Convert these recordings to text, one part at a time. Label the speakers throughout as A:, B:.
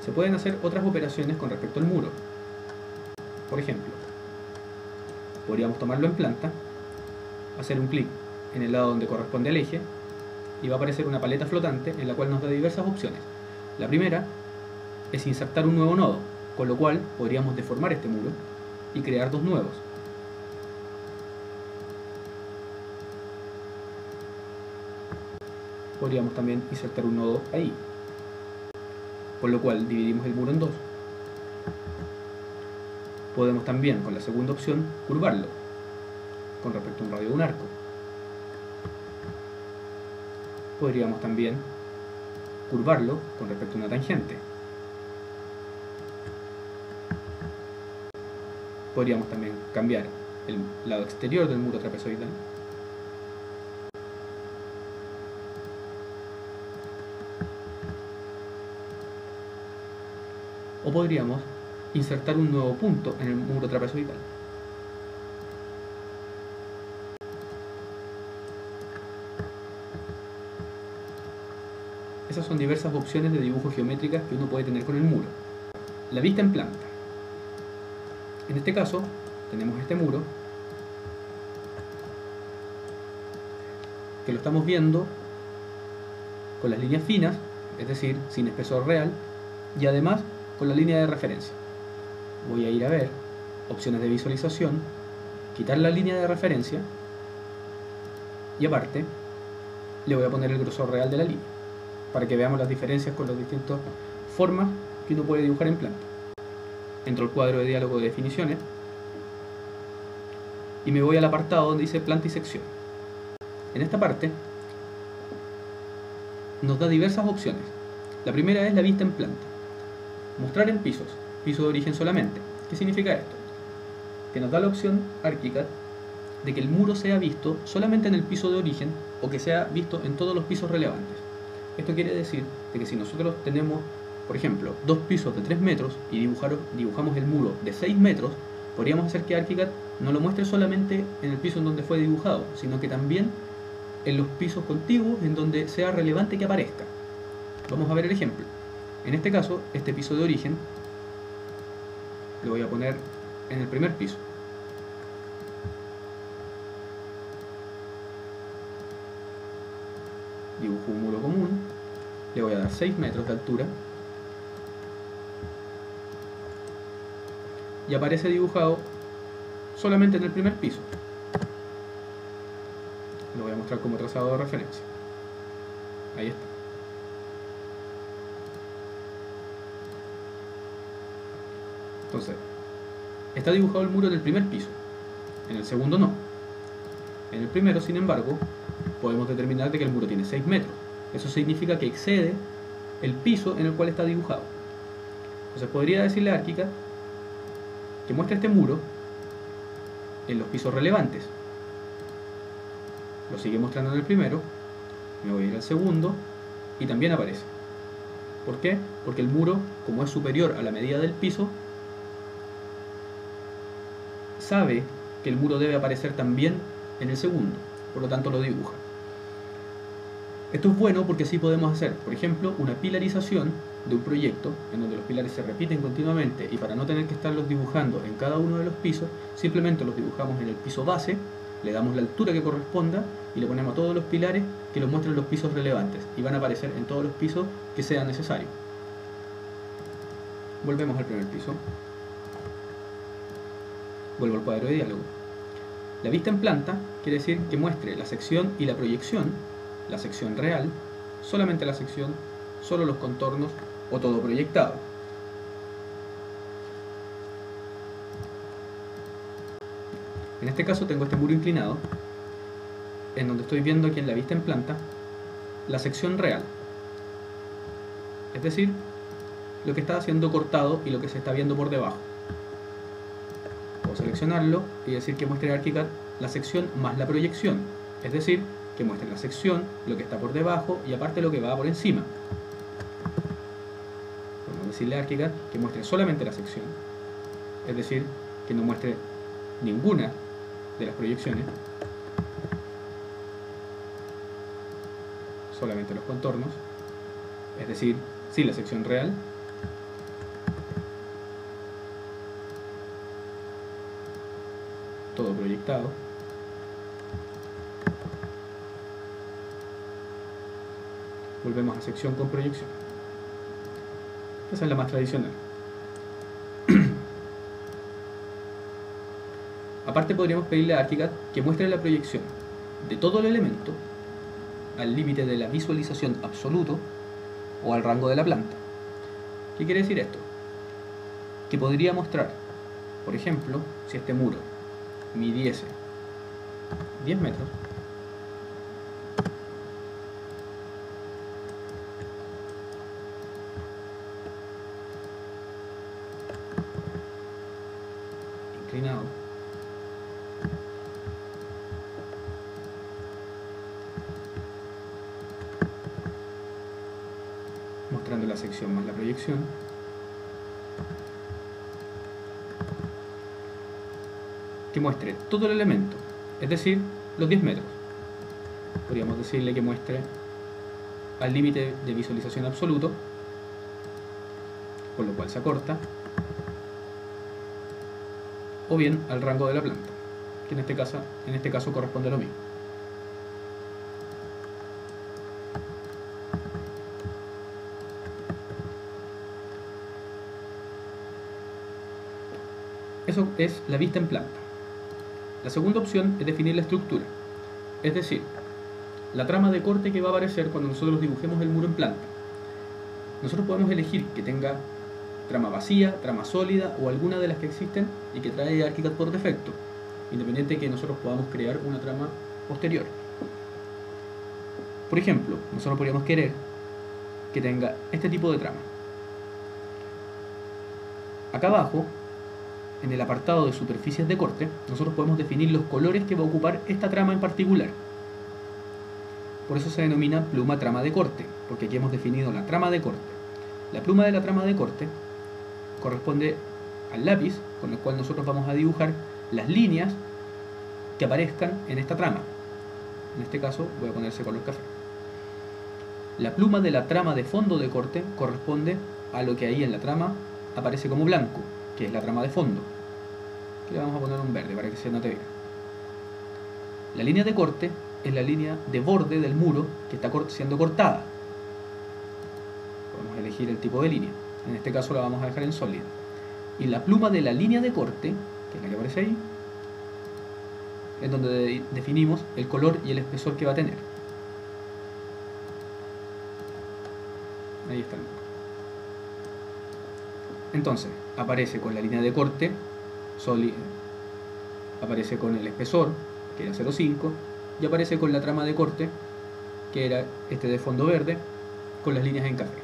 A: se pueden hacer otras operaciones con respecto al muro. Por ejemplo, podríamos tomarlo en planta, hacer un clic en el lado donde corresponde al eje y va a aparecer una paleta flotante en la cual nos da diversas opciones. La primera es insertar un nuevo nodo, con lo cual podríamos deformar este muro y crear dos nuevos. Podríamos también insertar un nodo ahí, con lo cual dividimos el muro en dos. Podemos también, con la segunda opción, curvarlo con respecto a un radio de un arco. Podríamos también curvarlo con respecto a una tangente. Podríamos también cambiar el lado exterior del muro trapezoidal. O podríamos insertar un nuevo punto en el muro trapezoidal. Esas son diversas opciones de dibujo geométricas que uno puede tener con el muro. La vista en planta. En este caso, tenemos este muro que lo estamos viendo con las líneas finas, es decir, sin espesor real, y además con la línea de referencia. Voy a ir a ver opciones de visualización, quitar la línea de referencia y aparte le voy a poner el grosor real de la línea para que veamos las diferencias con las distintas formas que uno puede dibujar en planta. Entro al cuadro de diálogo de definiciones y me voy al apartado donde dice planta y sección. En esta parte nos da diversas opciones. La primera es la vista en planta. Mostrar en pisos, piso de origen solamente. ¿Qué significa esto? Que nos da la opción ArchiCAD de que el muro sea visto solamente en el piso de origen o que sea visto en todos los pisos relevantes. Esto quiere decir de que si nosotros tenemos, por ejemplo, dos pisos de 3 metros y dibujamos el muro de 6 metros, podríamos hacer que ArchiCAD no lo muestre solamente en el piso en donde fue dibujado, sino que también en los pisos contiguos en donde sea relevante que aparezca. Vamos a ver el ejemplo. En este caso, este piso de origen lo voy a poner en el primer piso. Dibujo un muro común, le voy a dar 6 metros de altura y aparece dibujado solamente en el primer piso. Lo voy a mostrar como trazado de referencia. Ahí está. Entonces, está dibujado el muro en el primer piso, en el segundo no. En el primero, sin embargo, podemos determinar de que el muro tiene 6 metros. Eso significa que excede el piso en el cual está dibujado. Entonces podría decirle a ArchiCAD que muestre este muro en los pisos relevantes. Lo sigue mostrando en el primero, me voy a ir al segundo y también aparece. ¿Por qué? Porque el muro, como es superior a la medida del piso, sabe que el muro debe aparecer también en el segundo, por lo tanto lo dibuja. Esto es bueno porque así podemos hacer, por ejemplo, una pilarización de un proyecto en donde los pilares se repiten continuamente y para no tener que estarlos dibujando en cada uno de los pisos, simplemente los dibujamos en el piso base, le damos la altura que corresponda y le ponemos a todos los pilares que los muestren los pisos relevantes y van a aparecer en todos los pisos que sea necesario. Volvemos al primer piso. Vuelvo al cuadro de diálogo. La vista en planta quiere decir que muestre la sección y la proyección, la sección real, solamente la sección, solo los contornos o todo proyectado. En este caso tengo este muro inclinado, en donde estoy viendo aquí en la vista en planta la sección real, es decir, lo que está siendo cortado y lo que se está viendo por debajo. Puedo seleccionarlo y decir que muestre ArchiCAD la sección más la proyección, es decir, que muestre la sección, lo que está por debajo y aparte lo que va por encima. Podemos decirle a ArchiCAD que muestre solamente la sección, es decir, que no muestre ninguna de las proyecciones, solamente los contornos, es decir, sin la sección real, todo proyectado. Volvemos a sección con proyección. Esa es la más tradicional. Aparte podríamos pedirle a ArchiCAD que muestre la proyección de todo el elemento al límite de la visualización absoluto o al rango de la planta. ¿Qué quiere decir esto? Que podría mostrar, por ejemplo, si este muro midiese 10 metros, inclinado, mostrando la sección más la proyección, que muestre todo el elemento, es decir, los 10 metros. Podríamos decirle que muestre al límite de visualización absoluto, con lo cual se acorta, o bien al rango de la planta, que en este caso corresponde a lo mismo. Eso es la vista en planta. La segunda opción es definir la estructura, es decir, la trama de corte que va a aparecer cuando nosotros dibujemos el muro en planta. Nosotros podemos elegir que tenga trama vacía, trama sólida o alguna de las que existen y que trae ArchiCAD por defecto, independiente de que nosotros podamos crear una trama posterior. Por ejemplo, nosotros podríamos querer que tenga este tipo de trama. Acá abajo, en el apartado de superficies de corte, nosotros podemos definir los colores que va a ocupar esta trama en particular. Por eso se denomina pluma trama de corte, porque aquí hemos definido la trama de corte. La pluma de la trama de corte corresponde al lápiz con el cual nosotros vamos a dibujar las líneas que aparezcan en esta trama. En este caso voy a ponerse color café. La pluma de la trama de fondo de corte corresponde a lo que ahí en la trama aparece como blanco, que es la trama de fondo. Aquí le vamos a poner un verde para que se note bien. La línea de corte es la línea de borde del muro que está siendo cortada. Podemos elegir el tipo de línea. En este caso la vamos a dejar en sólida. Y la pluma de la línea de corte, que es la que aparece ahí, es donde definimos el color y el espesor que va a tener. Ahí está. Entonces, aparece con la línea de corte sólida, aparece con el espesor, que era 0,5, y aparece con la trama de corte, que era este de fondo verde, con las líneas en café.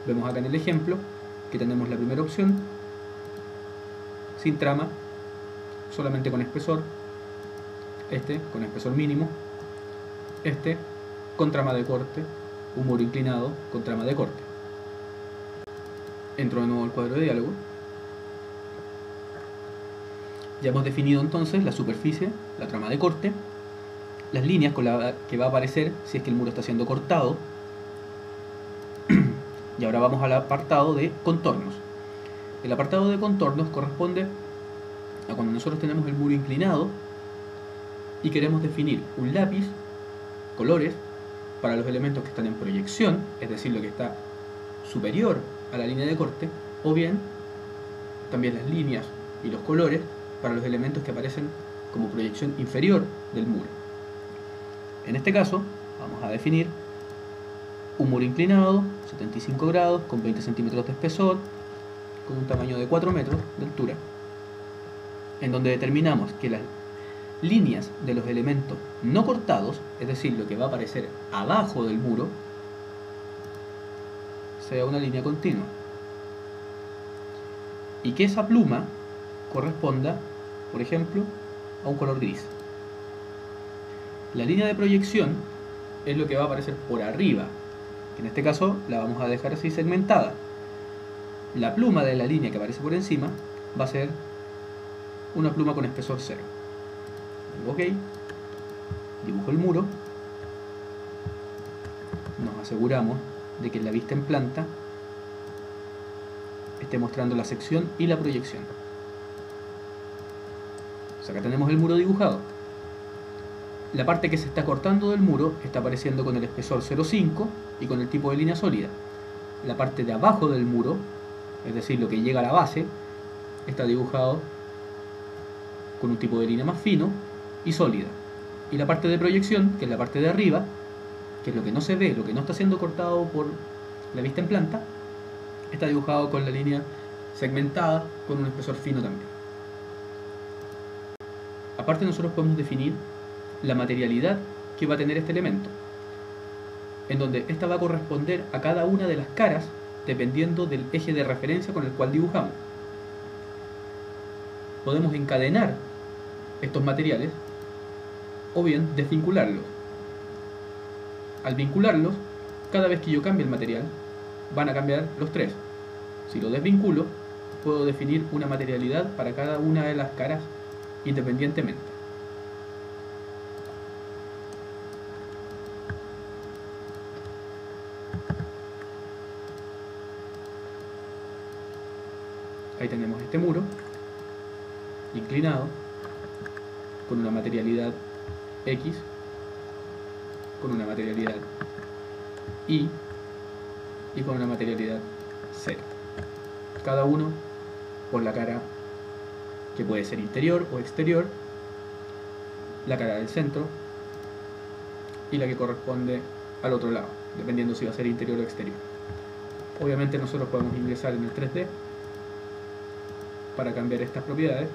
A: Vemos acá en el ejemplo que tenemos la primera opción, sin trama, solamente con espesor, este con espesor mínimo, este con trama de corte, un muro inclinado con trama de corte. Entro de nuevo al cuadro de diálogo. Ya hemos definido entonces la superficie, la trama de corte, las líneas con las que va a aparecer si es que el muro está siendo cortado. Y ahora vamos al apartado de contornos. El apartado de contornos corresponde a cuando nosotros tenemos el muro inclinado y queremos definir un lápiz, colores, para los elementos que están en proyección, es decir, lo que está superior a la línea de corte, o bien también las líneas y los colores para los elementos que aparecen como proyección inferior del muro. En este caso, vamos a definir un muro inclinado, 75 grados, con 20 centímetros de espesor, con un tamaño de 4 metros de altura, en donde determinamos que las líneas de los elementos no cortados, es decir, lo que va a aparecer abajo del muro, sea una línea continua. Y que esa pluma corresponda, por ejemplo, a un color gris. La línea de proyección es lo que va a aparecer por arriba, que en este caso la vamos a dejar así segmentada. La pluma de la línea que aparece por encima va a ser una pluma con espesor 0. Ok, dibujo el muro, nos aseguramos de que en la vista en planta esté mostrando la sección y la proyección. O sea, acá tenemos el muro dibujado. La parte que se está cortando del muro está apareciendo con el espesor 0,5 y con el tipo de línea sólida. La parte de abajo del muro, es decir, lo que llega a la base, está dibujado con un tipo de línea más fino y sólida. Y la parte de proyección, que es la parte de arriba, que es lo que no se ve, lo que no está siendo cortado por la vista en planta, está dibujado con la línea segmentada con un espesor fino también. Aparte, nosotros podemos definir la materialidad que va a tener este elemento, en donde esta va a corresponder a cada una de las caras dependiendo del eje de referencia con el cual dibujamos. Podemos encadenar estos materiales o bien desvincularlos. Al vincularlos, cada vez que yo cambie el material, van a cambiar los tres. Si lo desvinculo, puedo definir una materialidad para cada una de las caras independientemente. Ahí tenemos este muro inclinado con una materialidad X, con una materialidad Y y con una materialidad 0. Cada uno por la cara que puede ser interior o exterior, la cara del centro y la que corresponde al otro lado, dependiendo si va a ser interior o exterior. Obviamente nosotros podemos ingresar en el 3D para cambiar estas propiedades.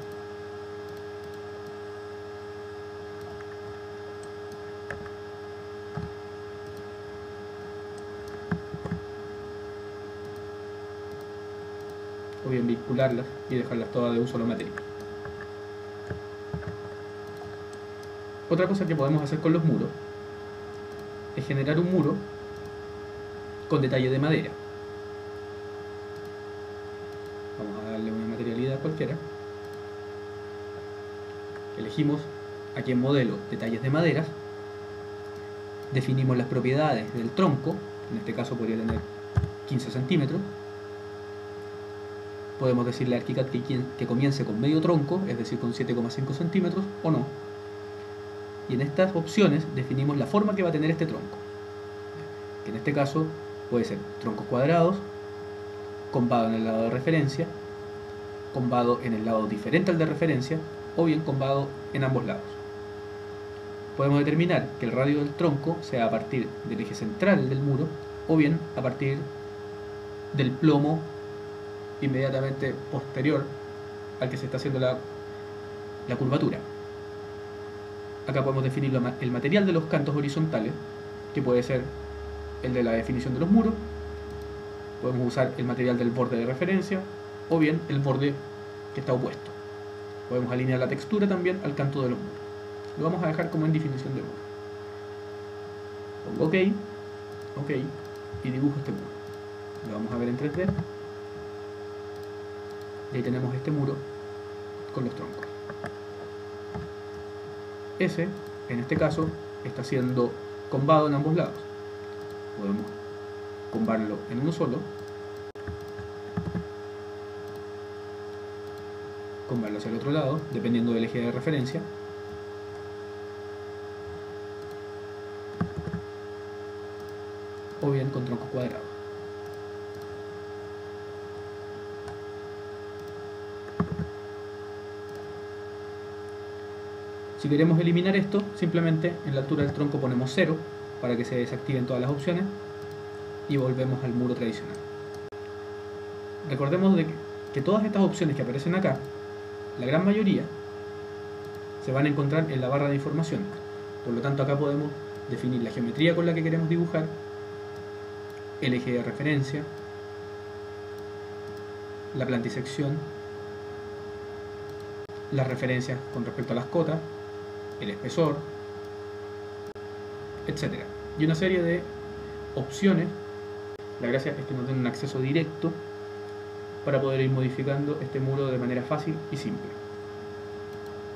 A: O bien vincularlas y dejarlas todas de un solo material. Otra cosa que podemos hacer con los muros es generar un muro con detalle de madera. Vamos a darle una materialidad cualquiera. Elegimos aquí en modelo detalles de maderas. Definimos las propiedades del tronco. En este caso podría tener 15 centímetros. Podemos decirle a ArchiCAD que comience con medio tronco, es decir, con 7,5 centímetros o no. Y en estas opciones definimos la forma que va a tener este tronco. Que en este caso puede ser troncos cuadrados, combado en el lado de referencia, combado en el lado diferente al de referencia, o bien combado en ambos lados. Podemos determinar que el radio del tronco sea a partir del eje central del muro, o bien a partir del plomo inmediatamente posterior al que se está haciendo la curvatura. Acá podemos definir el material de los cantos horizontales, que puede ser el de la definición de los muros. Podemos usar el material del borde de referencia o bien el borde que está opuesto. Podemos alinear la textura también al canto de los muros. Lo vamos a dejar como en definición de muro. Pongo OK, OK y dibujo este muro. Lo vamos a ver en 3D. Y ahí tenemos este muro con los troncos. Ese, en este caso, está siendo combado en ambos lados. Podemos combarlo en uno solo, combarlo hacia el otro lado, dependiendo del eje de referencia. O bien con troncos cuadrados. Si queremos eliminar esto, simplemente en la altura del tronco ponemos 0 para que se desactiven todas las opciones y volvemos al muro tradicional. Recordemos que todas estas opciones que aparecen acá, la gran mayoría, se van a encontrar en la barra de información. Por lo tanto, acá podemos definir la geometría con la que queremos dibujar, el eje de referencia, la plantisección, las referencias con respecto a las cotas, el espesor, etc. Y una serie de opciones. La gracia es que nos den un acceso directo para poder ir modificando este muro de manera fácil y simple.